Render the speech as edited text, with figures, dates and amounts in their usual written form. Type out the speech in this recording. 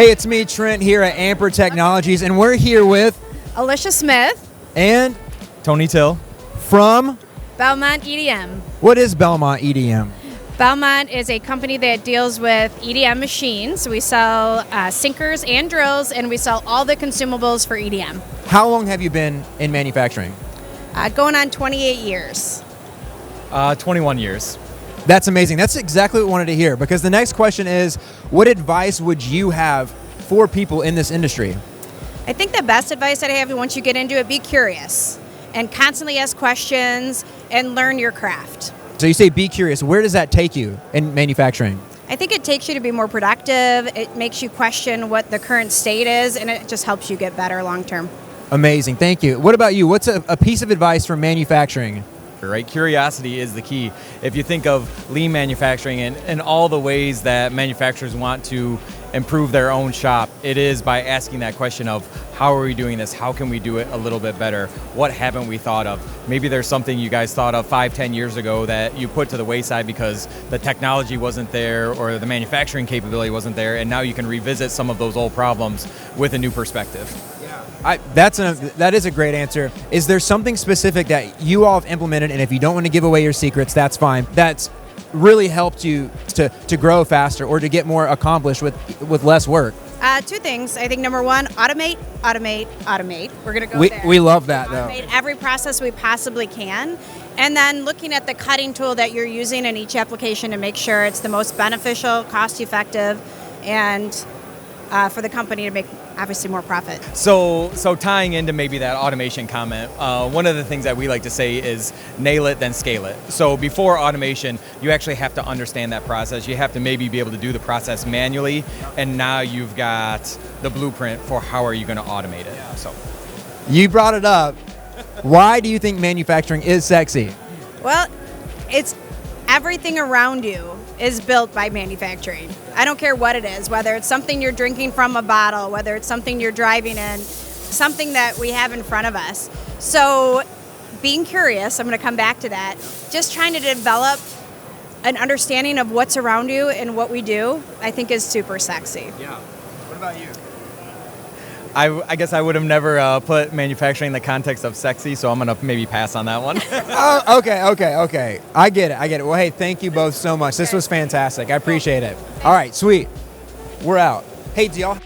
Hey, it's me, Trent, here at Amper Technologies, and we're here with Alicia Smith, and Tony Till. from. Belmont EDM. What is Belmont EDM? Belmont is a company that deals with EDM machines. We sell sinkers and drills, and we sell all the consumables for EDM. How long have you been in manufacturing? Going on 28 years. 21 years. That's amazing. That's exactly what we wanted to hear, because the next question is, what advice would you have for people in this industry? I think the best advice that I have once you get into it, be curious and constantly ask questions and learn your craft. So you say be curious. Where does that take you in manufacturing? I think it takes you to be more productive. It makes you question what the current state is, and it just helps you get better long term. Amazing. Thank you. What about you? What's a piece of advice from manufacturing? Right? Curiosity is the key. If you think of lean manufacturing and all the ways that manufacturers want to improve their own shop, it is by asking that question of how are we doing this? How can we do it a little bit better? What haven't we thought of? Maybe there's something you guys thought of 5-10 years ago that you put to the wayside because the technology wasn't there or the manufacturing capability wasn't there, and now you can revisit some of those old problems with a new perspective. That is a great answer. Is there something specific that you all have implemented, and if you don't want to give away your secrets, that's fine, that's really helped you to grow faster or to get more accomplished with less work? Two things. I think number one, automate. We're going to go there. We love that, though. Automate every process we possibly can. And then looking at the cutting tool that you're using in each application to make sure it's the most beneficial, cost-effective, and for the company to make obviously more profit. So tying into maybe that automation comment, one of the things that we like to say is nail it, then scale it. So before automation, you actually have to understand that process. You have to maybe be able to do the process manually, and now you've got the blueprint for how are you going to automate it. So you brought it up. Why do you think manufacturing is sexy? Well, it's everything around you is built by manufacturing. I don't care what it is, whether it's something you're drinking from a bottle, whether it's something you're driving in, something that we have in front of us. So being curious, I'm going to come back to that, just trying to develop an understanding of what's around you and what we do, I think is super sexy. Yeah. What about you? I guess I would have never put manufacturing in the context of sexy, so I'm going to maybe pass on that one. Okay. I get it. Well, hey, thank you both so much. This was fantastic. I appreciate it. All right, sweet. We're out. Hey, do y'all...